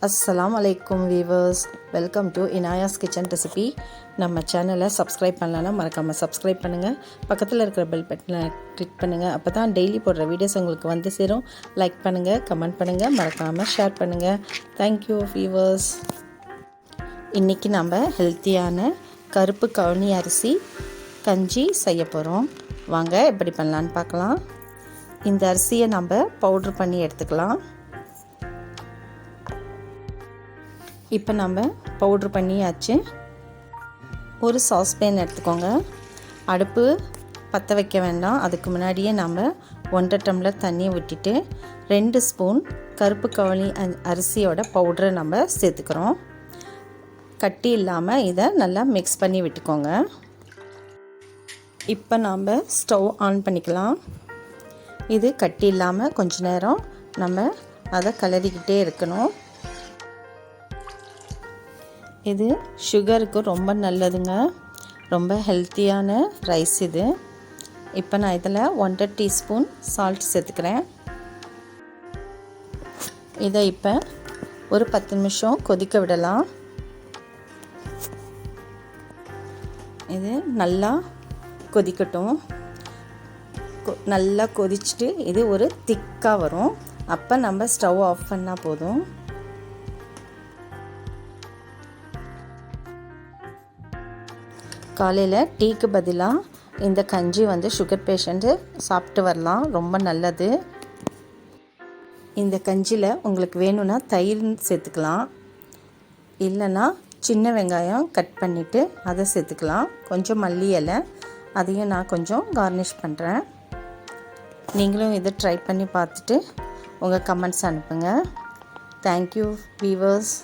அஸ்ஸலாமு அலைக்கும் viewers, welcome to Inaya's kitchen recipe. நம்ம சேனலை சப்ஸ்கிரைப் பண்ணலன்னா மறக்காமல் சப்ஸ்கிரைப் பண்ணுங்கள். பக்கத்தில் இருக்கிற பெல் பட்டனை கிளிக் பண்ணுங்கள். அப்போ தான் டெய்லி போடுற வீடியோஸ் உங்களுக்கு வந்து சேரும். லைக் பண்ணுங்கள், கமெண்ட் பண்ணுங்கள், மறக்காமல் ஷேர் பண்ணுங்கள். Thank you viewers. இன்றைக்கி நம்ம ஹெல்த்தியான கருப்பு கவுனி அரிசி கஞ்சி செய்ய போகிறோம். வாங்க எப்படி பண்ணலான்னு பார்க்கலாம். இந்த அரிசியை நம்ம பவுட்ரு பண்ணி எடுத்துக்கலாம். இப்போ நம்ம பவுட்ரு பண்ணியாச்சு. ஒரு சாஸ்பேன் எடுத்துக்கோங்க. அடுப்பு பற்ற வைக்க வேண்டாம். அதுக்கு முன்னாடியே நம்ம 1.5 டம்ளர் தண்ணியை விட்டுட்டு 2 ஸ்பூன் கருப்பு கவுனி அரிசியோட பவுட்ரை நம்ம சேர்த்துக்கிறோம். கட்டி இல்லாமல் இதை நல்லா மிக்ஸ் பண்ணி விட்டுக்கோங்க. இப்போ நாம் ஸ்டவ் ஆன் பண்ணிக்கலாம். இது கட்டி இல்லாமல் கொஞ்ச நேரம் நம்ம அதை கிளறிக்கிட்டே இருக்கணும். இது சுகருக்கு ரொம்ப நல்லதுங்க, ரொம்ப ஹெல்த்தியான ரைஸ் இது. இப்போ நான் இதில் 1.5 டீஸ்பூன் சால்ட் சேர்த்துக்கிறேன். இதை இப்போ ஒரு 10 நிமிஷம் கொதிக்க விடலாம். இது நல்லா கொதிக்கட்டும். நல்லா கொதிச்சுட்டு இது ஒரு திக்காக வரும். அப்போ நம்ம ஸ்டவ் ஆஃப் பண்ணால் போதும். காலையில் டீக்கு பதிலாக இந்த கஞ்சி சுகர் பேஷண்ட்டு சாப்பிட்டு வரலாம், ரொம்ப நல்லது. இந்த கஞ்சியில் உங்களுக்கு வேணும்னா தயிர் சேர்த்துக்கலாம், இல்லைன்னா சின்ன வெங்காயம் கட் பண்ணிவிட்டு அதை சேர்த்துக்கலாம். கொஞ்சம் மல்லி இலை, அதையும் நான் கொஞ்சம் கார்னிஷ் பண்ணுறேன். நீங்களும் இதை ட்ரை பண்ணி பார்த்துட்டு உங்கள் கமெண்ட்ஸ் அனுப்புங்க. Thank you viewers.